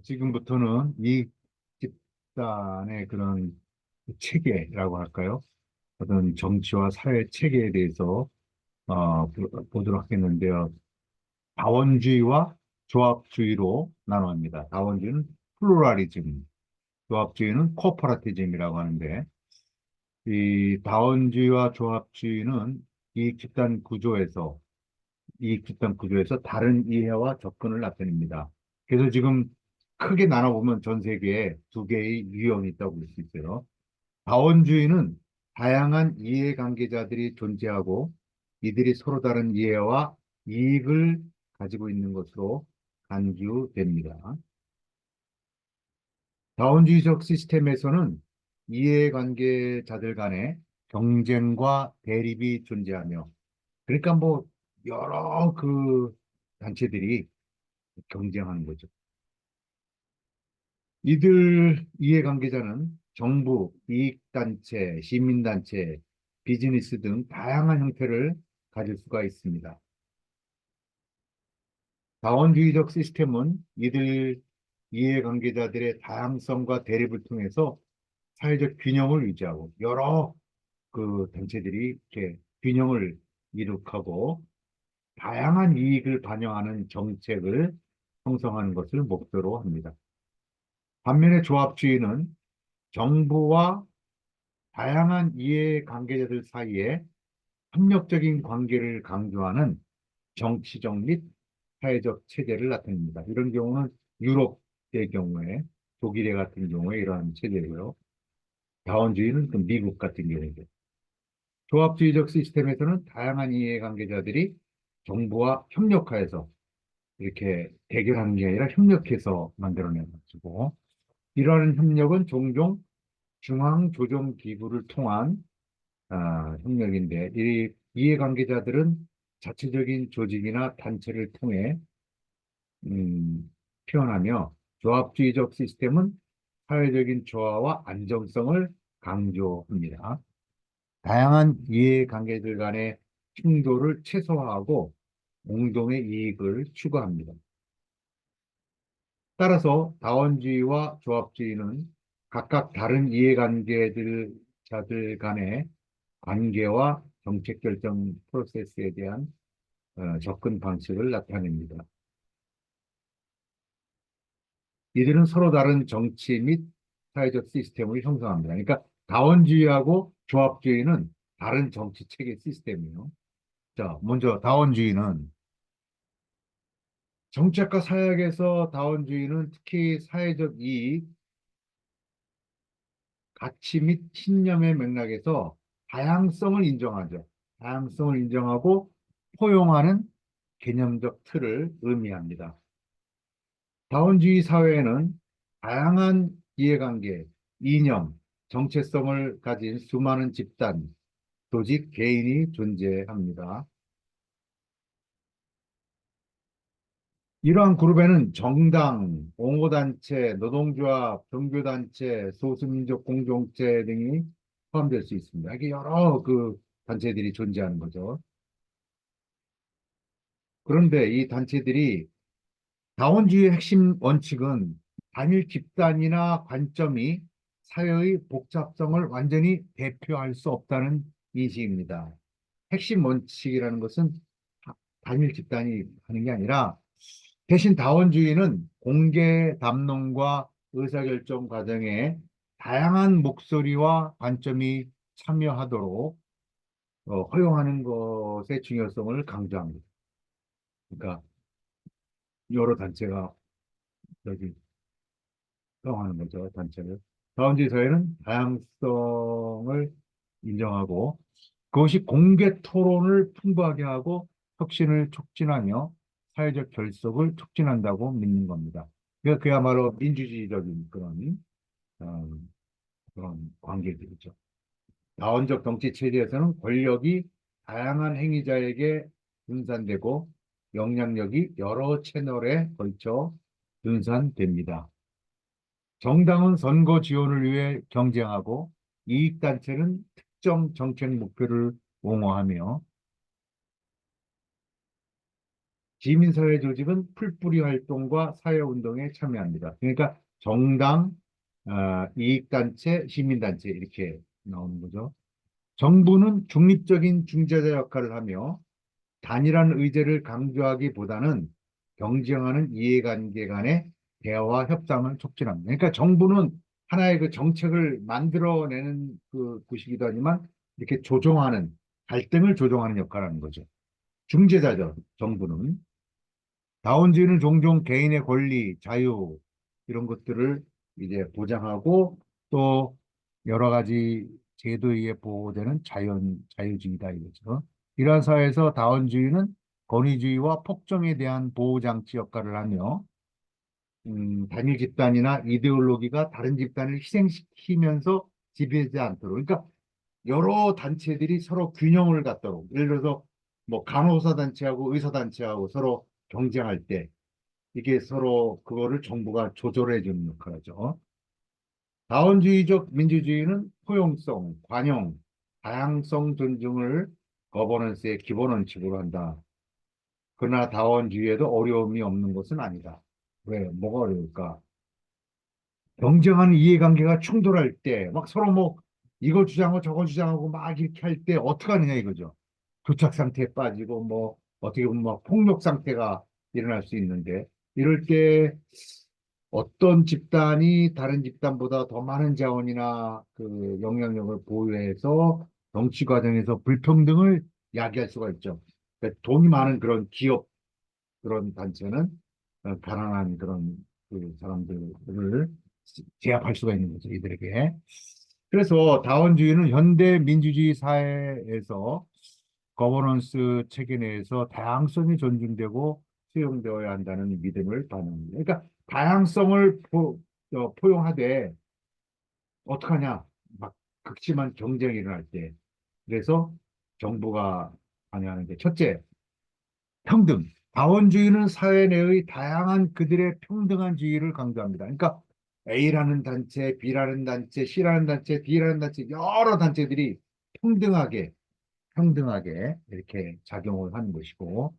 지금부터는 이 집단의 그런 체계라고 할까요? 어떤 정치와 사회 체계에 대해서 보도록 하겠는데요. 다원주의와 조합주의로 나눠집니다. 다원주의는 플루라리즘, 조합주의는 코퍼러티즘이라고 하는데, 이 다원주의와 조합주의는 이익 집단 구조에서 다른 이해와 접근을 나타냅니다. 그래서 지금 크게 나눠보면 전 세계에 두 개의 유형이 있다고 볼 수 있어요. 다원주의는 다양한 이해관계자들이 존재하고 이들이 서로 다른 이해와 이익을 가지고 있는 것으로 간주됩니다. 다원주의적 시스템에서는 이해관계자들 간의 경쟁과 대립이 존재하며, 그러니까 뭐 여러 그 단체들이 경쟁하는 거죠. 이들 이해관계자는 정부, 이익단체, 시민단체, 비즈니스 등 다양한 형태를 가질 수가 있습니다. 자원주의적 시스템은 이들 이해관계자들의 다양성과 대립을 통해서 사회적 균형을 유지하고 여러 그 단체들이 이렇게 균형을 이룩하고 다양한 이익을 반영하는 정책을 형성하는 것을 목표로 합니다. 반면에 조합주의는 정부와 다양한 이해관계자들 사이에 협력적인 관계를 강조하는 정치적 및 사회적 체제를 나타냅니다. 이런 경우는 유럽의 경우에, 독일의 같은 경우에 이러한 체제고요. 자원주의는 또 미국 같은 경우죠. 조합주의적 시스템에서는 다양한 이해관계자들이 정부와 협력하여서 이렇게 대결하는 게 아니라 협력해서 만들어내가지고, 이러한 협력은 종종 중앙조정기구를 통한 협력인데, 이 이해관계자들은 자체적인 조직이나 단체를 통해 표현하며, 조합주의적 시스템은 사회적인 조화와 안정성을 강조합니다. 다양한 이해관계들 간의 충돌을 최소화하고 공동의 이익을 추구합니다. 따라서 다원주의와 조합주의는 각각 다른 이해관계들 자들 간의 관계와 정책 결정 프로세스에 대한 접근 방식을 나타냅니다. 이들은 서로 다른 정치 및 사회적 시스템을 형성합니다. 그러니까 다원주의하고 조합주의는 다른 정치 체계 시스템이에요. 자, 먼저 다원주의는 정책과 사역에서 다원주의는 특히 사회적 이익, 가치 및 신념의 맥락에서 다양성을 인정하죠. 다양성을 인정하고 포용하는 개념적 틀을 의미합니다. 다원주의 사회에는 다양한 이해관계, 이념, 정체성을 가진 수많은 집단, 조직, 개인이 존재합니다. 이러한 그룹에는 정당, 옹호단체, 노동조합, 종교단체, 소수민족 공동체 등이 포함될 수 있습니다. 이게 여러 그 단체들이 존재하는 거죠. 그런데 이 단체들이 다원주의의 핵심 원칙은 단일 집단이나 관점이 사회의 복잡성을 완전히 대표할 수 없다는 인식입니다. 핵심 원칙이라는 것은 단일 집단이 하는 게 아니라, 대신 다원주의는 공개 담론과 의사결정 과정에 다양한 목소리와 관점이 참여하도록 허용하는 것의 중요성을 강조합니다. 그러니까 여러 단체가 여기 허용하는 거죠, 단체를. 다원주의 사회는 다양성을 인정하고 그것이 공개 토론을 풍부하게 하고 혁신을 촉진하며 사회적 결속을 촉진한다고 믿는 겁니다. 그야말로 민주주의적인 어, 그런 관계들이죠. 다원적 정치 체제에서는 권력이 다양한 행위자에게 분산되고 영향력이 여러 채널에 걸쳐 분산됩니다. 정당은 선거 지원을 위해 경쟁하고 이익단체는 특정 정책 목표를 옹호하며 시민사회 조직은 풀뿌리 활동과 사회운동에 참여합니다. 그러니까 정당, 이익단체, 시민단체 이렇게 나오는 거죠. 정부는 중립적인 중재자 역할을 하며 단일한 의제를 강조하기보다는 경쟁하는 이해관계 간의 대화와 협상을 촉진합니다. 그러니까 정부는 하나의 그 정책을 만들어내는 그 곳이기도 하지만 이렇게 조종하는, 갈등을 조종하는 역할을 하는 거죠. 중재자죠, 정부는. 다원주의는 종종 개인의 권리, 자유, 이런 것들을 이제 보장하고 또 여러 가지 제도에 의해 보호되는 자유주의다 이거죠. 이러한 사회에서 다원주의는 권위주의와 폭정에 대한 보호장치 역할을 하며, 단일 집단이나 이데올로기가 다른 집단을 희생시키면서 지배하지 않도록. 그러니까 여러 단체들이 서로 균형을 갖도록. 예를 들어서 뭐 간호사 단체하고 의사 단체하고 서로 경쟁할 때 이게 서로 그거를 정부가 조절해 주는 역할을 하죠. 다원주의적 민주주의는 포용성, 관용, 다양성 존중을 거버넌스의 기본 원칙으로 한다. 그러나 다원주의에도 어려움이 없는 것은 아니다. 왜? 뭐가 어려울까? 경쟁하는 이해관계가 충돌할 때, 막 서로 뭐 이거 주장하고 저거 주장하고 막 이렇게 할 때 어떻게 하느냐 이거죠. 교착 상태에 빠지고 뭐 어떻게 보면 막 폭력 상태가 일어날 수 있는데 이럴 때 어떤 집단이 다른 집단보다 더 많은 자원이나 그 영향력을 보유해서 정치 과정에서 불평등을 야기할 수가 있죠. 그러니까 돈이 많은 그런 기업 그런 단체는 가난한 그런 그 사람들을 제압할 수가 있는 거죠, 이들에게. 그래서 다원주의는 현대 민주주의 사회에서 거버넌스 체계 내에서 다양성이 존중되고 수용되어야 한다는 믿음을 반영합니다. 그러니까 다양성을 포용하되 어떡하냐? 막 극심한 경쟁이 일어날 때. 그래서 정부가 관여하는 게 첫째, 평등. 다원주의는 사회 내의 다양한 그들의 평등한 주의를 강조합니다. 그러니까 A라는 단체, B라는 단체, C라는 단체, D라는 단체, 여러 단체들이 평등하게, 평등하게 이렇게 작용을 하는 것이고,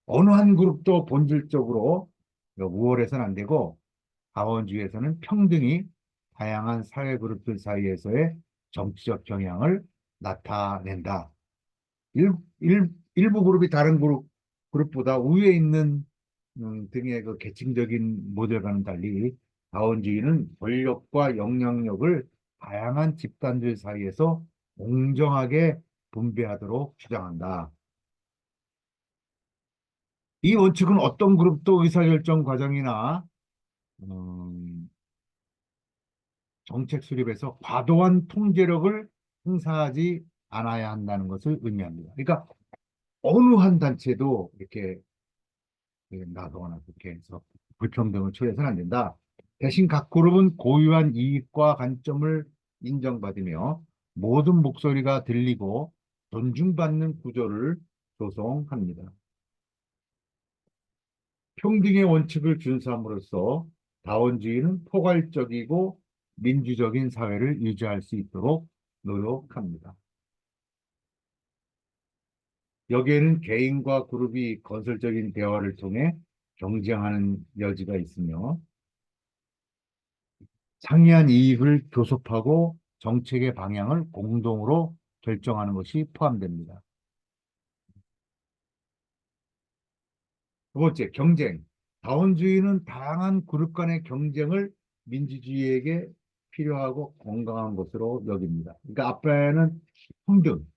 어느 한 그룹도 본질적으로 우월해서는 안 되고, 다원주의에서는 평등이 다양한 사회 그룹들 사이에서의 정치적 경향을 나타낸다. 일, 일부 그룹이 다른 그룹보다 우위에 있는 등의 그 계층적인 모델과는 달리 다원주의는 권력과 영향력을 다양한 집단들 사이에서 공정하게 분배하도록 주장한다. 이 원칙은 어떤 그룹도 의사결정 과정이나 음, 정책 수립에서 과도한 통제력을 행사하지 않아야 한다는 것을 의미합니다. 그러니까 어느 한 단체도 이렇게 나거나 그렇게 해서 불평등을 초래해서는 안 된다. 대신 각 그룹은 고유한 이익과 관점을 인정받으며 모든 목소리가 들리고 존중받는 구조를 조성합니다. 평등의 원칙을 준수함으로써 다원주의는 포괄적이고 민주적인 사회를 유지할 수 있도록 노력합니다. 여기에는 개인과 그룹이 건설적인 대화를 통해 경쟁하는 여지가 있으며 상이한 이익을 교섭하고 정책의 방향을 공동으로 결정하는 것이 포함됩니다. 두 번째, 경쟁. 다원주의는 다양한 그룹 간의 경쟁을 민주주의에게 필요하고 건강한 것으로 여깁니다. 그러니까 앞에는 평등,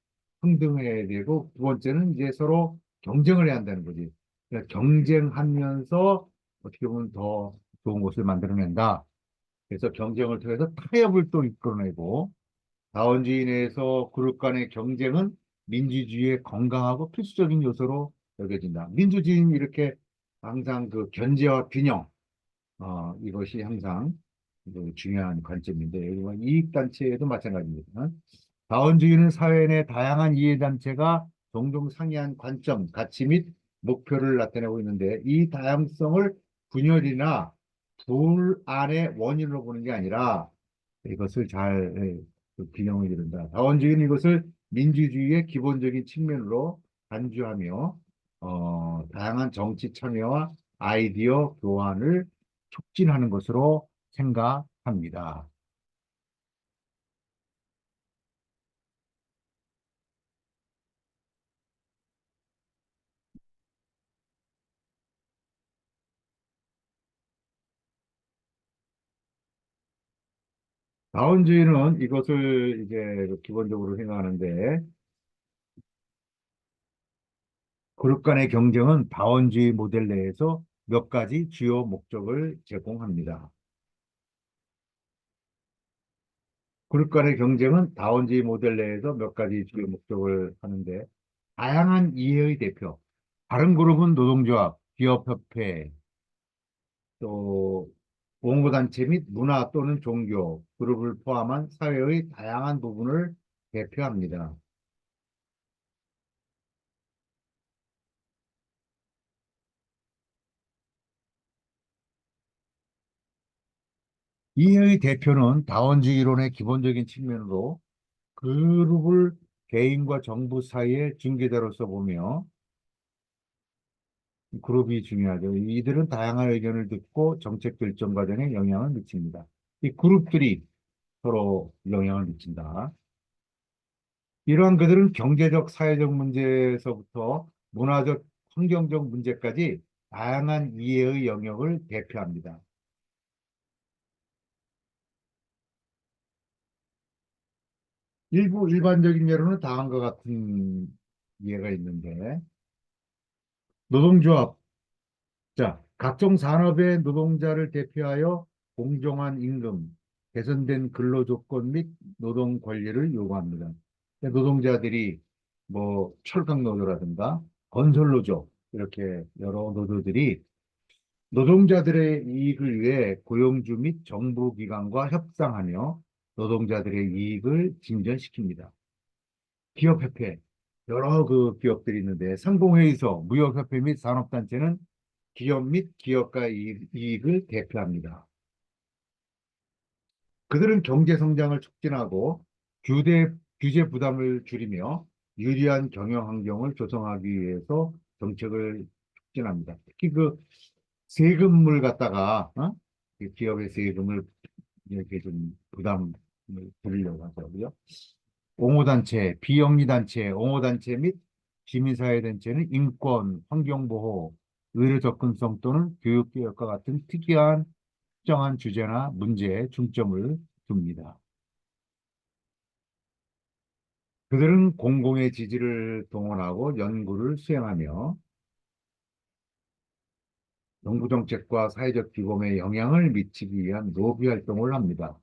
평등해야 되고, 두 번째는 이제 서로 경쟁을 해야 한다는 거지. 그러니까 경쟁하면서 어떻게 보면 더 좋은 것을 만들어낸다. 그래서 경쟁을 통해서 타협을 또 이끌어내고, 자원주의 내에서 그룹 간의 경쟁은 민주주의의 건강하고 필수적인 요소로 여겨진다. 민주주의는 이렇게 항상 그 견제와 균형, 이것이 항상 그 중요한 관점인데, 이익단체에도 마찬가지입니다. 자원주의는 사회 내 다양한 이해단체가 종종 상이한 관점, 가치 및 목표를 나타내고 있는데, 이 다양성을 분열이나 불안의 원인으로 보는 게 아니라 이것을 잘 그 균형을 이룬다. 다원주의는 이것을 민주주의의 기본적인 측면으로 간주하며 다양한 정치 참여와 아이디어 교환을 촉진하는 것으로 생각합니다. 다원주의는 이것을 이제 기본적으로 생각하는데, 그룹 간의 경쟁은 다원주의 모델 내에서 몇 가지 주요 목적을 제공합니다. 그룹 간의 경쟁은 다원주의 모델 내에서 몇 가지 주요 목적을 하는데, 다양한 이해의 대표, 다른 그룹은 노동조합, 기업협회, 또 공무단체 및 문화 또는 종교, 그룹을 포함한 사회의 다양한 부분을 대표합니다. 이해의 대표는 다원주의 이론의 기본적인 측면으로 그룹을 개인과 정부 사이의 중개자로서 보며, 그룹이 중요하죠. 이들은 다양한 의견을 듣고 정책 결정 과정에 영향을 미칩니다. 이 그룹들이 서로 영향을 미친다. 이러한 그들은 경제적, 사회적 문제에서부터 문화적, 환경적 문제까지 다양한 이해의 영역을 대표합니다. 일부 일반적인 예로는 다음과 같은 예가 있는데, 노동조합, 자, 각종 산업의 노동자를 대표하여 공정한 임금, 개선된 근로조건 및 노동 권리를 요구합니다. 노동자들이 뭐 철강 노조라든가 건설 노조 이렇게 여러 노조들이 노동자들의 이익을 위해 고용주 및 정부기관과 협상하며 노동자들의 이익을 진전시킵니다. 기업협회, 여러 그 기업들이 있는데 상공회의소, 무역협회 및 산업단체는 기업 및 기업가 이익을 대표합니다. 그들은 경제 성장을 촉진하고 규제 부담을 줄이며 유리한 경영 환경을 조성하기 위해서 정책을 촉진합니다. 특히 그 세금을 갖다가 그 기업의 세금을 이렇게 좀 부담을 줄이려고 하더라고요. 옹호단체, 비영리단체, 옹호단체 및 시민사회단체는 인권, 환경보호, 의료 접근성 또는 교육개혁과 같은 특이한 특정한 주제나 문제에 중점을 둡니다. 그들은 공공의 지지를 동원하고 연구를 수행하며 정부 정책과 사회적 기금에 영향을 미치기 위한 로비 활동을 합니다.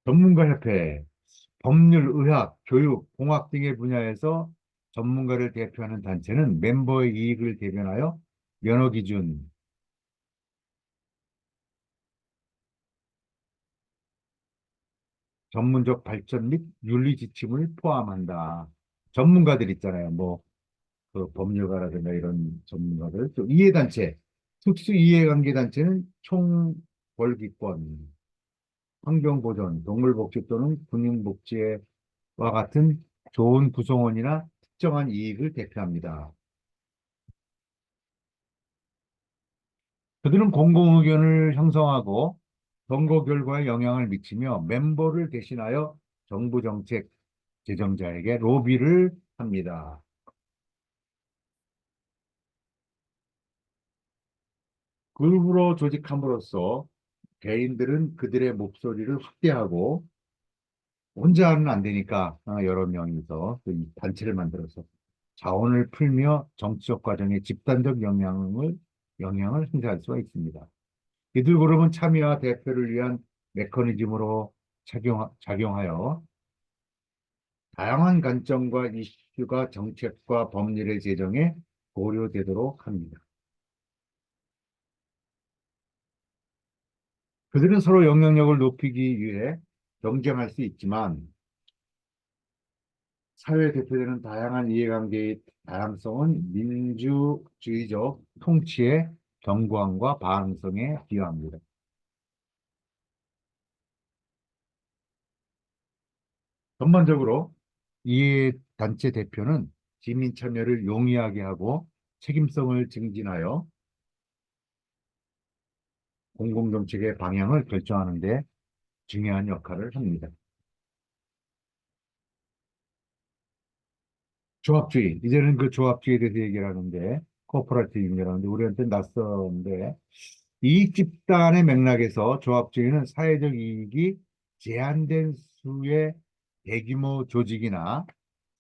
전문가협회, 법률, 의학, 교육, 공학 등의 분야에서 전문가를 대표하는 단체는 멤버의 이익을 대변하여 면허 기준, 전문적 발전 및 윤리 지침을 포함한다. 전문가들 있잖아요. 뭐, 그 법률가라든가 이런 전문가들. 또 이해단체, 특수 이해관계단체는 총궐기권, 환경보전, 동물복지 또는 군인복지와 같은 좋은 구성원이나 특정한 이익을 대표합니다. 그들은 공공의견을 형성하고 선거 결과에 영향을 미치며 멤버를 대신하여 정부 정책 제정자에게 로비를 합니다. 그룹으로 조직함으로써 개인들은 그들의 목소리를 확대하고 혼자는 안 되니까 여러 명이서 또이 단체를 만들어서 자원을 풀며 정치적 과정에 집단적 영향을 행사할 수가 있습니다. 이들 그룹은 참여와 대표를 위한 메커니즘으로 작용하여 다양한 관점과 이슈가 정책과 법률의 제정에 고려되도록 합니다. 그들은 서로 영향력을 높이기 위해 경쟁할 수 있지만 사회 대표되는 다양한 이해관계의 다양성은 민주주의적 통치의 견고함과 방향성에 기여합니다. 전반적으로 이해단체 대표는 시민 참여를 용이하게 하고 책임성을 증진하여 공공정책의 방향을 결정하는 데 중요한 역할을 합니다. 조합주의. 이제는 그 조합주의에 대해서 얘기를 하는데, 코퍼레티즘이라는데, 우리한테 낯선데, 이익 집단의 맥락에서 조합주의는 사회적 이익이 제한된 수의 대규모 조직이나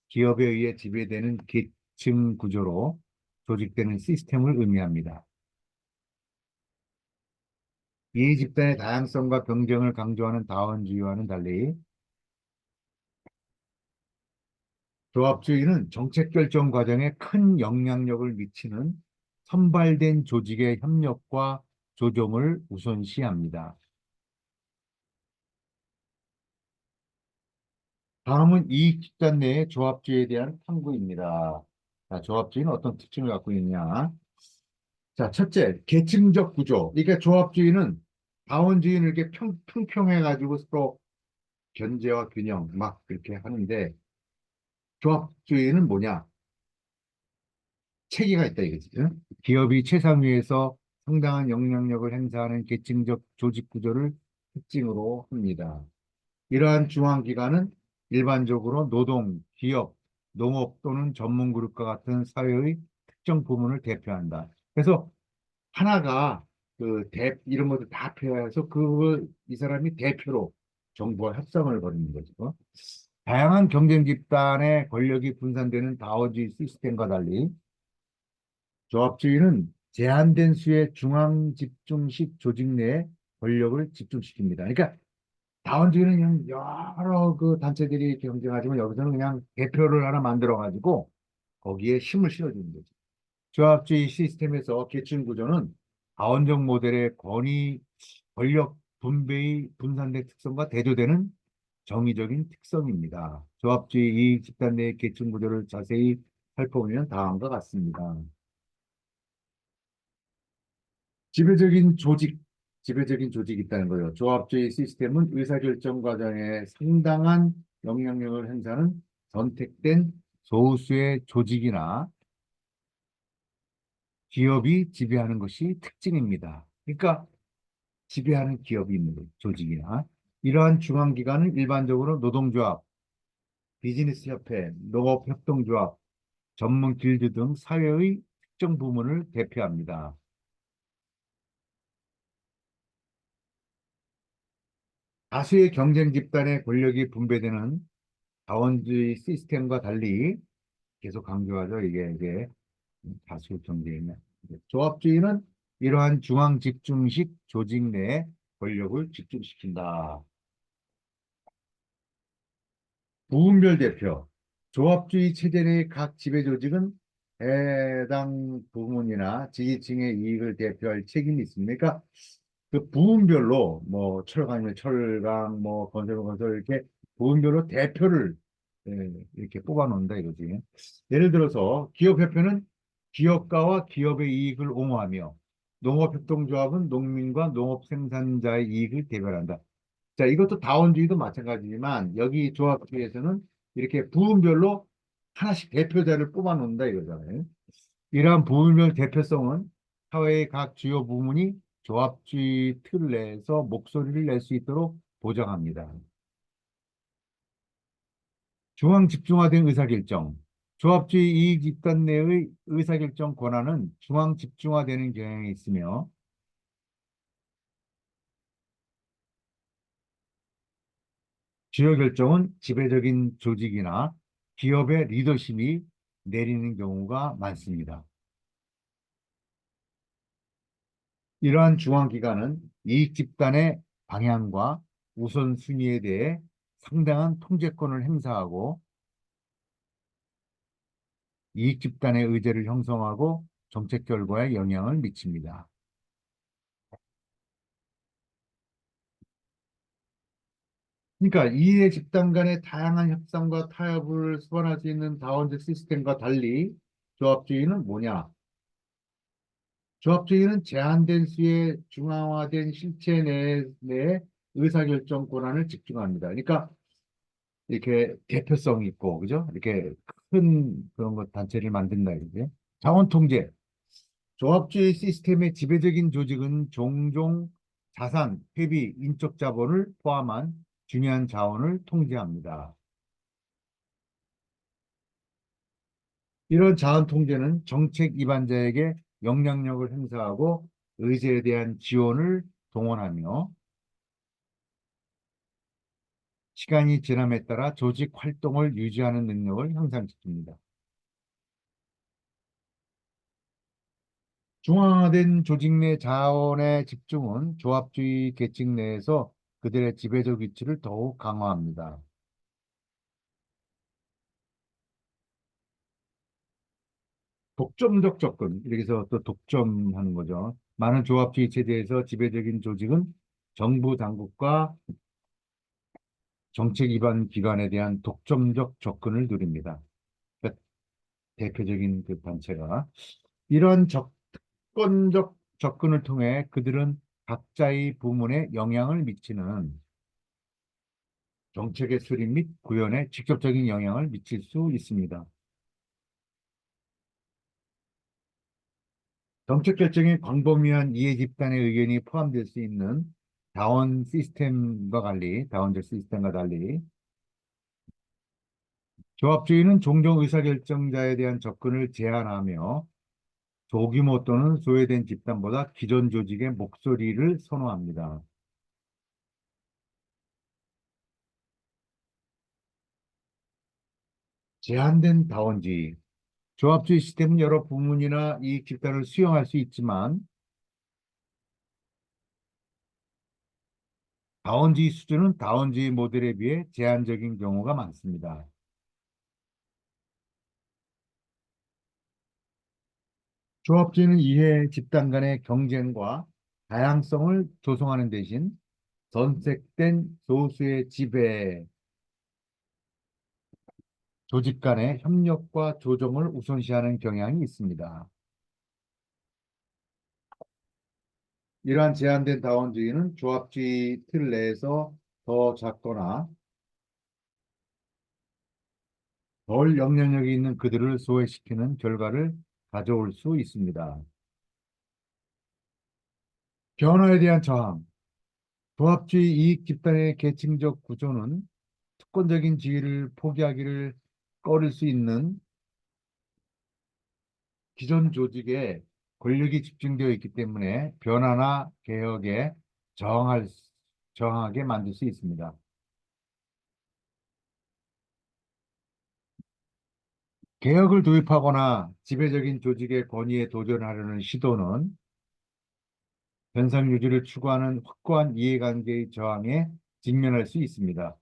기업에 의해 지배되는 계층 구조로 조직되는 시스템을 의미합니다. 이익 집단의 다양성과 경쟁을 강조하는 다원주의와는 달리 조합주의는 정책 결정 과정에 큰 영향력을 미치는 선발된 조직의 협력과 조정을 우선시합니다. 다음은 이익 집단 내의 조합주의에 대한 탐구입니다. 자, 조합주의는 어떤 특징을 갖고 있냐? 자, 첫째, 계층적 구조. 그러니까 조합주의는 다원주의는 이렇게 평평해가지고 서로 견제와 균형 막 그렇게 하는데 조합주의는 뭐냐? 체계가 있다 이거지. 응? 기업이 최상위에서 상당한 영향력을 행사하는 계층적 조직 구조를 특징으로 합니다. 이러한 중앙기관은 일반적으로 노동, 기업, 농업 또는 전문 그룹과 같은 사회의 특정 부문을 대표한다. 그래서 하나가 이런 것들 다 표해서 그걸 이 사람이 대표로 정부와 협상을 벌이는 거죠. 다양한 경쟁 집단의 권력이 분산되는 다원주의 시스템과 달리 조합주의는 제한된 수의 중앙 집중식 조직 내에 권력을 집중시킵니다. 그러니까 다원주의는 그냥 여러 그 단체들이 경쟁하지만 여기서는 그냥 대표를 하나 만들어가지고 거기에 힘을 실어주는 거죠. 조합주의 시스템에서 계층 구조는 다원적 모델의 권력 분배의 분산된 특성과 대조되는 정의적인 특성입니다. 조합주의 이익 집단 내 계층 구조를 자세히 살펴보면 다음과 같습니다. 지배적인 조직, 지배적인 조직이 있다는 거예요. 조합주의 시스템은 의사결정 과정에 상당한 영향력을 행사하는 선택된 소수의 조직이나 기업이 지배하는 것이 특징입니다. 그러니까 지배하는 기업이 있는 거예요. 조직이나. 이러한 중앙기관은 일반적으로 노동조합, 비즈니스협회, 농업협동조합, 전문 길드 등 사회의 특정 부문을 대표합니다. 다수의 경쟁 집단의 권력이 분배되는 자원주의 시스템과 달리 계속 강조하죠. 이게 다수 경쟁이냐. 조합주의는 이러한 중앙 집중식 조직 내에 권력을 집중시킨다. 부분별 대표. 조합주의 체제 내 각 지배 조직은 해당 부문이나 지지층의 이익을 대표할 책임이 있습니다. 그러니까 그 부문별로 뭐 철강이면 철강, 뭐 건설은 건설 이렇게 부문별로 대표를 이렇게 뽑아놓는다 이거지. 예를 들어서 기업협회는 기업가와 기업의 이익을 옹호하며 농업협동조합은 농민과 농업 생산자의 이익을 대변한다. 자, 이것도 다원주의도 마찬가지지만 여기 조합주의에서는 이렇게 부문별로 하나씩 대표자를 뽑아놓는다 이거잖아요. 이러한 부문별 대표성은 사회의 각 주요 부문이 조합주의 틀 내에서 목소리를 낼 수 있도록 보장합니다. 중앙 집중화된 의사결정. 조합주의 이익 집단 내의 의사결정 권한은 중앙 집중화되는 경향이 있으며 주요 결정은 지배적인 조직이나 기업의 리더십이 내리는 경우가 많습니다. 이러한 중앙기관은 이익 집단의 방향과 우선순위에 대해 상당한 통제권을 행사하고 이익 집단의 의제를 형성하고 정책 결과에 영향을 미칩니다. 그러니까 이해 집단 간의 다양한 협상과 타협을 수반할 수 있는 다원적 시스템과 달리 조합주의는 뭐냐? 조합주의는 제한된 수의 중앙화된 실체 내에 의사결정 권한을 집중합니다. 그러니까 이렇게 대표성 있고, 그죠? 이렇게 큰 그런 것 단체를 만든다 이제. 자원 통제. 조합주의 시스템의 지배적인 조직은 종종 자산, 회비, 인적 자본을 포함한 중요한 자원을 통제합니다. 이런 자원 통제는 정책 위반자에게 영향력을 행사하고 의제에 대한 지원을 동원하며 시간이 지남에 따라 조직 활동을 유지하는 능력을 향상시킵니다. 중앙화된 조직 내 자원의 집중은 조합주의 계층 내에서 그들의 지배적 위치를 더욱 강화합니다. 독점적 접근, 이렇게 해서 또 독점하는 거죠. 많은 조합주의 체제에서 지배적인 조직은 정부 당국과 정책 위반 기관에 대한 독점적 접근을 누립니다. 그러니까 대표적인 그 단체가 이런 특권적 접근을 통해 그들은 각자의 부문에 영향을 미치는 정책의 수립 및 구현에 직접적인 영향을 미칠 수 있습니다. 정책 결정에 광범위한 이해 집단의 의견이 포함될 수 있는 다원적 시스템과 달리 조합주의는 종종 의사결정자에 대한 접근을 제한하며 소규모 또는 소외된 집단보다 기존 조직의 목소리를 선호합니다. 제한된 다원주의. 조합주의 시스템은 여러 부문이나 이익 집단을 수용할 수 있지만 다원주의 수준은 다원주의 모델에 비해 제한적인 경우가 많습니다. 조합주의는 이해 집단 간의 경쟁과 다양성을 조성하는 대신 선택된 소수의 지배, 조직 간의 협력과 조정을 우선시하는 경향이 있습니다. 이러한 제한된 다원주의는 조합주의 틀 내에서 더 작거나 덜 영향력이 있는 그들을 소외시키는 결과를 가져올 수 있습니다. 변화에 대한 저항. 조합주의 이익 집단의 계층적 구조는 특권적인 지위를 포기하기를 꺼릴 수 있는 기존 조직에 권력이 집중되어 있기 때문에 변화나 개혁에 저항할, 저항하게 만들 수 있습니다. 개혁을 도입하거나 지배적인 조직의 권위에 도전하려는 시도는 현상 유지를 추구하는 확고한 이해관계의 저항에 직면할 수 있습니다.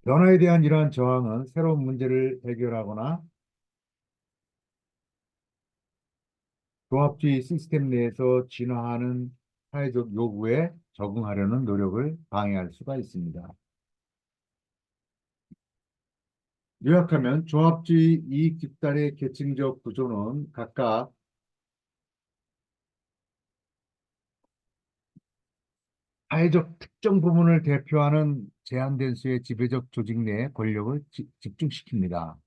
변화에 대한 이러한 저항은 새로운 문제를 해결하거나 조합주의 시스템 내에서 진화하는 사회적 요구에 적응하려는 노력을 방해할 수가 있습니다. 요약하면 조합주의 이익 집단의 계층적 구조는 각각 사회적 특정 부분을 대표하는 제한된 수의 지배적 조직 내에 권력을 집중시킵니다.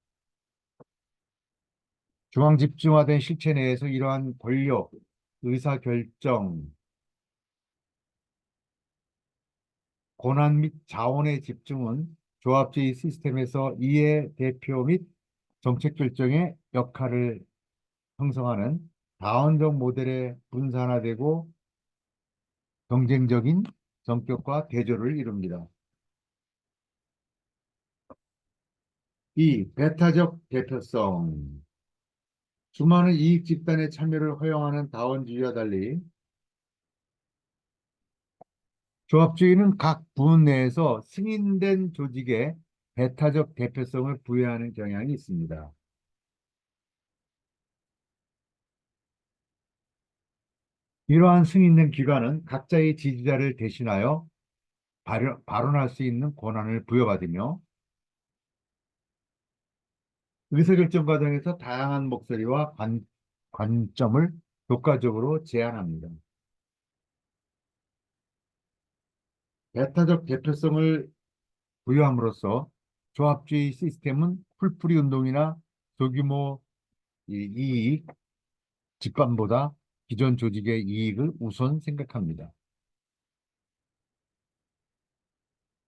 중앙 집중화된 실체 내에서 이러한 권력, 의사결정, 권한 및 자원의 집중은 조합주의 시스템에서 이해 대표 및 정책 결정의 역할을 형성하는 다원적 모델의 분산화되고 경쟁적인 성격과 대조를 이룹니다. 이 배타적 대표성. 수많은 이익 집단의 참여를 허용하는 다원주의와 달리 조합주의는 각 부문 내에서 승인된 조직에 배타적 대표성을 부여하는 경향이 있습니다. 이러한 승인된 기관은 각자의 지지자를 대신하여 발언할 수 있는 권한을 부여받으며 의사결정 과정에서 다양한 목소리와 관점을 효과적으로 제안합니다. 배타적 대표성을 부여함으로써 조합주의 시스템은 풀뿌리 운동이나 소규모 이익, 집단보다 기존 조직의 이익을 우선 생각합니다.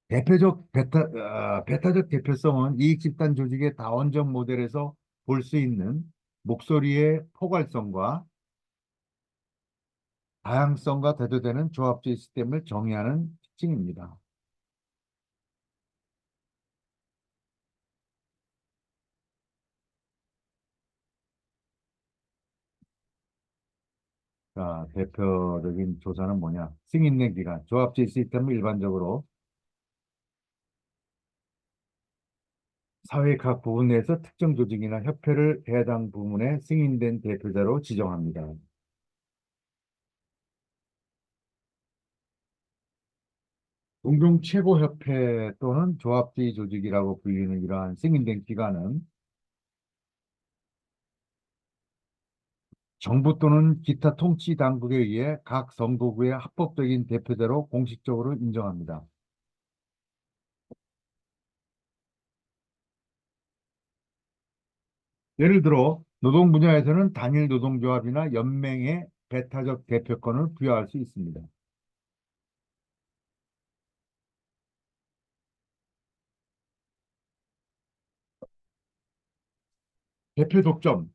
베타적 대표성은 이익 집단 조직의 다원적 모델에서 볼 수 있는 목소리의 포괄성과 다양성과 대두되는 조합주의 시스템을 정의하는 특징입니다. 자, 대표적인 조사는 뭐냐? 승인된 기간. 조합주의 시스템은 일반적으로 사회 각 부분 내에서 특정 조직이나 협회를 해당 부문에 승인된 대표자로 지정합니다. 공동 최고협회 또는 조합주의 조직이라고 불리는 이러한 승인된 기관은 정부 또는 기타 통치 당국에 의해 각 성고구의 합법적인 대표자로 공식적으로 인정합니다. 예를 들어 노동 분야에서는 단일 노동조합이나 연맹에 배타적 대표권을 부여할 수 있습니다. 대표 독점.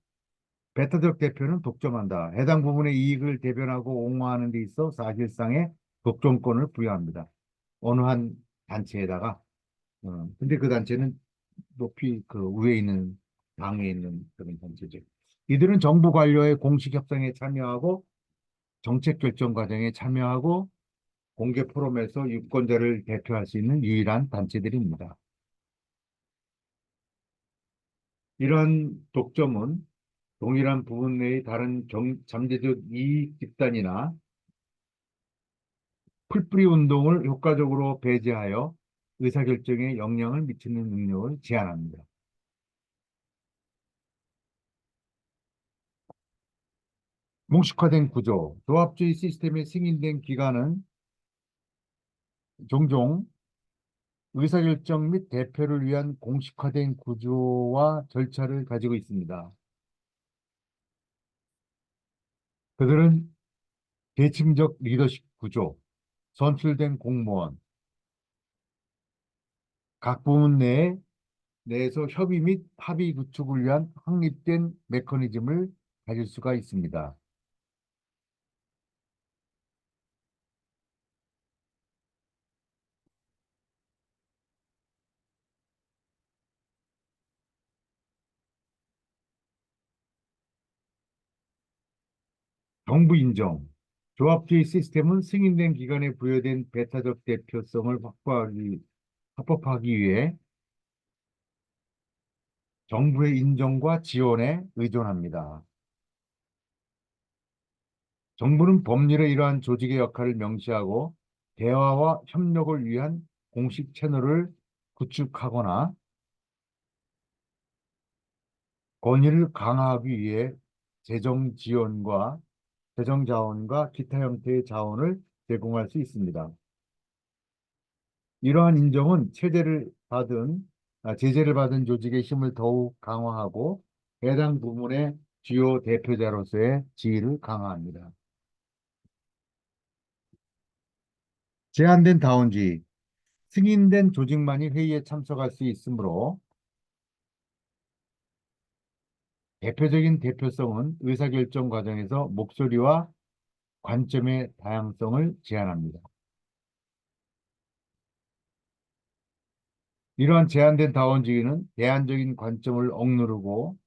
배타적 대표는 독점한다. 해당 부분의 이익을 대변하고 옹호하는 데 있어 사실상의 독점권을 부여합니다. 어느 한 단체에다가 근데 그 단체는 높이 그 위에 있는 당에 있는 그런 단체죠. 이들은 정부 관료의 공식 협상에 참여하고 정책 결정 과정에 참여하고 공개 포럼에서 유권자를 대표할 수 있는 유일한 단체들입니다. 이러한 독점은 동일한 부분 내의 다른 잠재적 이익 집단이나 풀뿌리 운동을 효과적으로 배제하여 의사결정에 영향을 미치는 능력을 제한합니다. 공식화된 구조, 조합주의 시스템에 승인된 기관은 종종 의사결정 및 대표를 위한 공식화된 구조와 절차를 가지고 있습니다. 그들은 계층적 리더십 구조, 선출된 공무원, 각 부문 내에서 협의 및 합의 구축을 위한 확립된 메커니즘을 가질 수가 있습니다. 정부 인정. 조합주의 시스템은 승인된 기관에 부여된 배타적 대표성을 확보하기 위해 정부의 인정과 지원에 의존합니다. 정부는 법률에 이러한 조직의 역할을 명시하고 대화와 협력을 위한 공식 채널을 구축하거나 권위를 강화하기 위해 재정 지원과 재정 자원과 기타 형태의 자원을 제공할 수 있습니다. 이러한 인정은 제재를 받은 조직의 힘을 더욱 강화하고 해당 부문의 주요 대표자로서의 지위를 강화합니다. 제한된 다원주의, 승인된 조직만이 회의에 참석할 수 있으므로 대표적인 대표성은 의사결정 과정에서 목소리와 관점의 다양성을 제한합니다. 이러한 제한된 다원주의는 대안적인 관점을 억누르고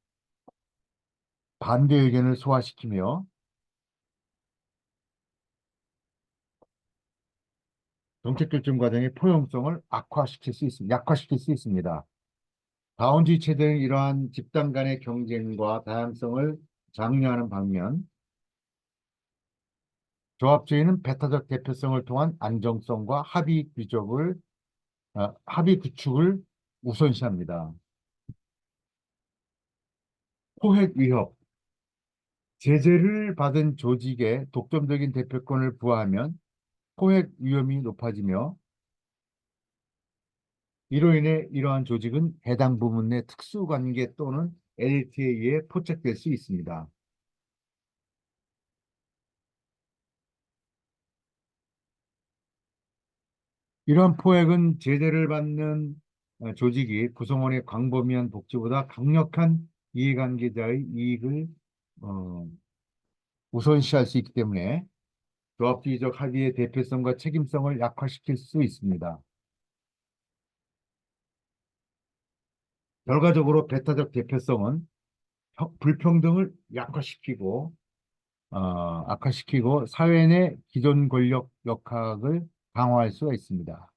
반대 의견을 소화시키며 정책 결정 과정의 포용성을 약화시킬 수 있습니다. 다원주의 체제는 이러한 집단 간의 경쟁과 다양성을 장려하는 반면 조합주의는 배타적 대표성을 통한 안정성과 합의 구축을 우선시합니다. 포획 위협, 제재를 받은 조직에 독점적인 대표권을 부여하면 포획 위험이 높아지며 이로 인해 이러한 조직은 해당 부문 내 특수관계 또는 엘리트에 의해 포착될 수 있습니다. 이러한 포획은 제재를 받는 조직이 구성원의 광범위한 복지보다 강력한 이해관계자의 이익을 어, 우선시할 수 있기 때문에 조합주의적 합의의 대표성과 책임성을 약화시킬 수 있습니다. 결과적으로 배타적 대표성은 불평등을 어, 악화시키고 사회 내 기존 권력 역학을 강화할 수가 있습니다.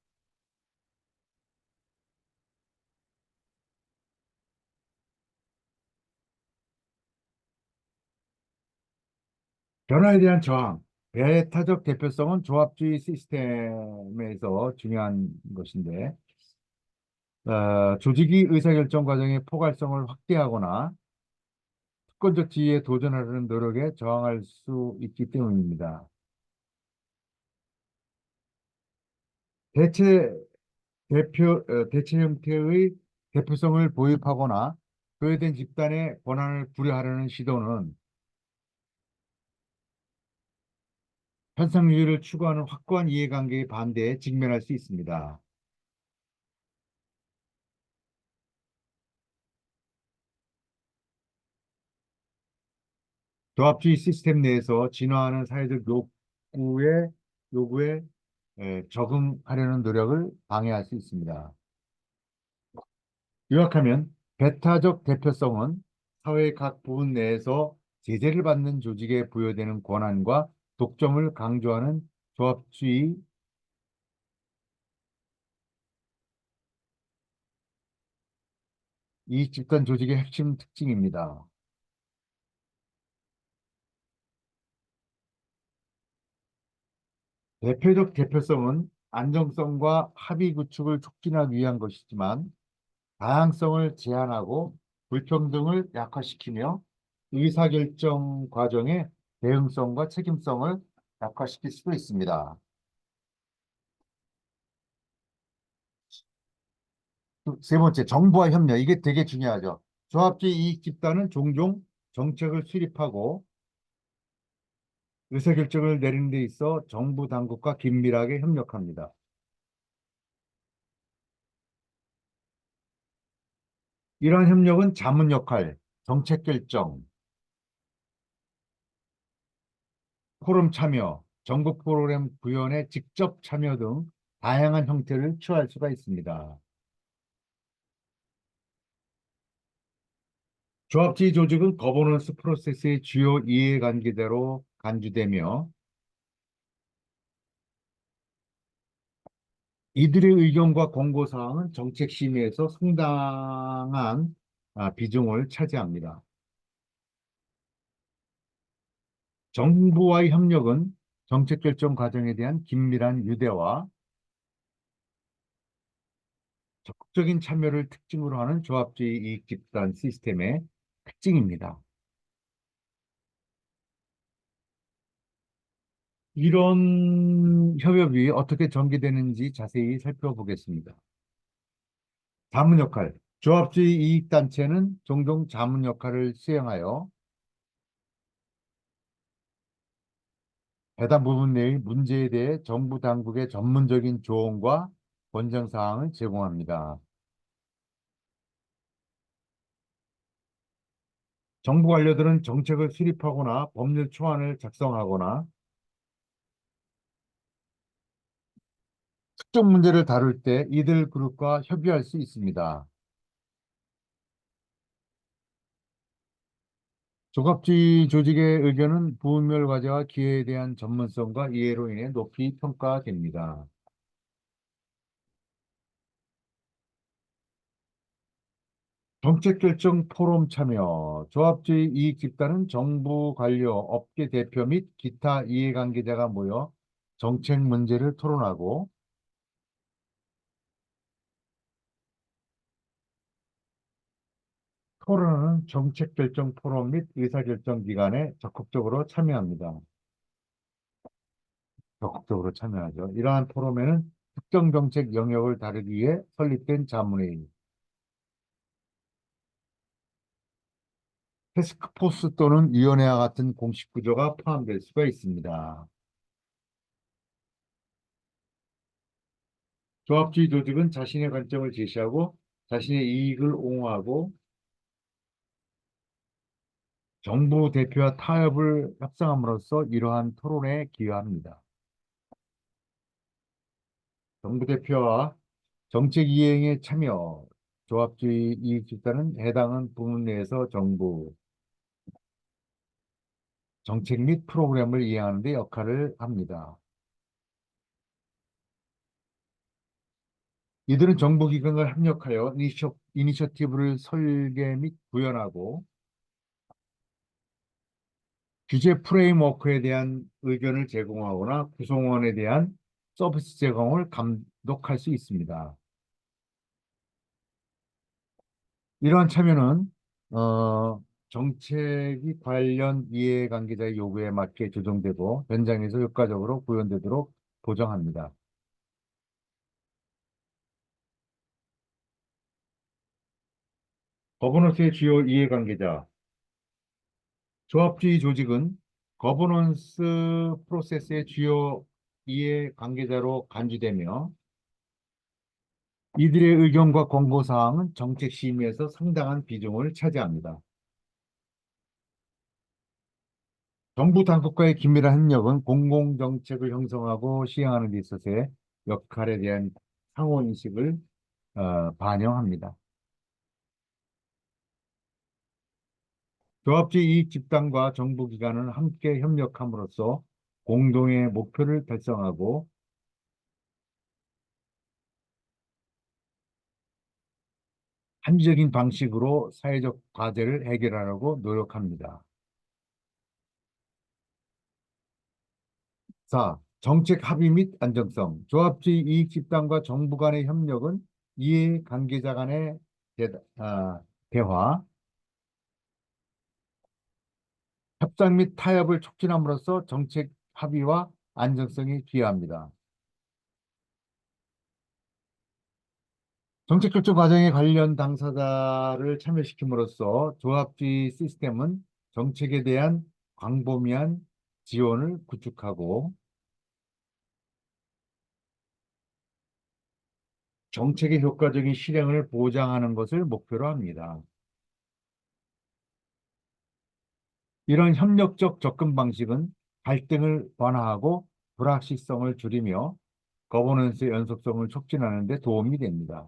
변화에 대한 저항, 배타적 대표성은 조합주의 시스템에서 중요한 것인데, 조직이 의사결정 과정의 포괄성을 확대하거나 특권적 지위에 도전하려는 노력에 저항할 수 있기 때문입니다. 대체 대체 형태의 대표성을 보입하거나 소외된 집단의 권한을 부여하려는 시도는 현상유지를 추구하는 확고한 이해관계의 반대에 직면할 수 있습니다. 조합주의 시스템 내에서 진화하는 사회적 요구에 적응하려는 노력을 방해할 수 있습니다. 요약하면 배타적 대표성은 사회의 각 부분 내에서 제재를 받는 조직에 부여되는 권한과 독점을 강조하는 조합주의 이 집단 조직의 핵심 특징입니다. 대표적 대표성은 안정성과 합의 구축을 촉진하기 위한 것이지만 다양성을 제한하고 불평등을 약화시키며 의사결정 과정의 대응성과 책임성을 약화시킬 수도 있습니다. 세 번째, 정부와 협력. 이게 되게 중요하죠. 조합주의 이익 집단은 종종 정책을 수립하고 의사결정을 내리는 데 있어 정부 당국과 긴밀하게 협력합니다. 이러한 협력은 자문 역할, 정책 결정, 포럼 참여, 정부 프로그램 구현에 직접 참여 등 다양한 형태를 취할 수가 있습니다. 조합주의 조직은 거버넌스 프로세스의 주요 이해관계대로 간주되며 이들의 의견과 권고사항은 정책 심의에서 상당한 비중을 차지합니다. 정부와의 협력은 정책 결정 과정에 대한 긴밀한 유대와 적극적인 참여를 특징으로 하는 조합주의 이익 집단 시스템의 특징입니다. 이런 협업이 어떻게 전개되는지 자세히 살펴보겠습니다. 자문 역할. 조합주의 이익단체는 종종 자문 역할을 수행하여 해당 부분 내의 문제에 대해 정부 당국의 전문적인 조언과 권장 사항을 제공합니다. 정부 관료들은 정책을 수립하거나 법률 초안을 작성하거나 특정 문제를 다룰 때 이들 그룹과 협의할 수 있습니다. 조갑주의 조직의 의견은 부문별 과제와 기회에 대한 전문성과 이해로 인해 높이 평가됩니다. 정책 결정 포럼 참여, 조합주의 이익 집단은 정부 관료, 업계 대표 및 기타 이해관계자가 모여 정책 문제를 토론하고 토론은 정책 결정 포럼 및 의사결정 기관에 적극적으로 참여하죠. 이러한 포럼에는 특정 정책 영역을 다루기 위해 설립된 자문회의. 태스크포스 또는 위원회와 같은 공식 구조가 포함될 수가 있습니다. 조합주의 조직은 자신의 관점을 제시하고 자신의 이익을 옹호하고 정부 대표와 타협을 협상함으로써 이러한 토론에 기여합니다. 정부 대표와 정책 이행에 참여, 조합주의 이익 집단은 해당 부문 내에서 정부, 정책 및 프로그램을 이행하는 데 역할을 합니다. 이들은 정부기관과 협력하여 이니셔티브를 설계 및 구현하고 규제 프레임워크에 대한 의견을 제공하거나 구성원에 대한 서비스 제공을 감독할 수 있습니다. 이러한 참여는 정책이 관련 이해관계자의 요구에 맞게 조정되고 현장에서 효과적으로 구현되도록 보장합니다. 거버넌스의 주요 이해관계자. 조합주의 조직은 거버넌스 프로세스의 주요 이해관계자로 간주되며 이들의 의견과 권고사항은 정책 심의에서 상당한 비중을 차지합니다. 정부 당국과의 긴밀한 협력은 공공정책을 형성하고 시행하는 데 있어서의 역할에 대한 상호인식을 반영합니다. 조합주의 이익 집단과 정부 기관은 함께 협력함으로써 공동의 목표를 달성하고 합리적인 방식으로 사회적 과제를 해결하려고 노력합니다. 4. 정책 합의 및 안정성. 조합주의 이익 집단과 정부 간의 협력은 이해관계자 간의 대화, 협상 및 타협을 촉진함으로써 정책 합의와 안정성이 기여합니다. 정책 결정 과정에 관련 당사자를 참여시킴으로써 조합주의 시스템은 정책에 대한 광범위한 지원을 구축하고 정책의 효과적인 실행을 보장하는 것을 목표로 합니다. 이런 협력적 접근 방식은 갈등을 완화하고 불확실성을 줄이며 거버넌스의 연속성을 촉진하는 데 도움이 됩니다.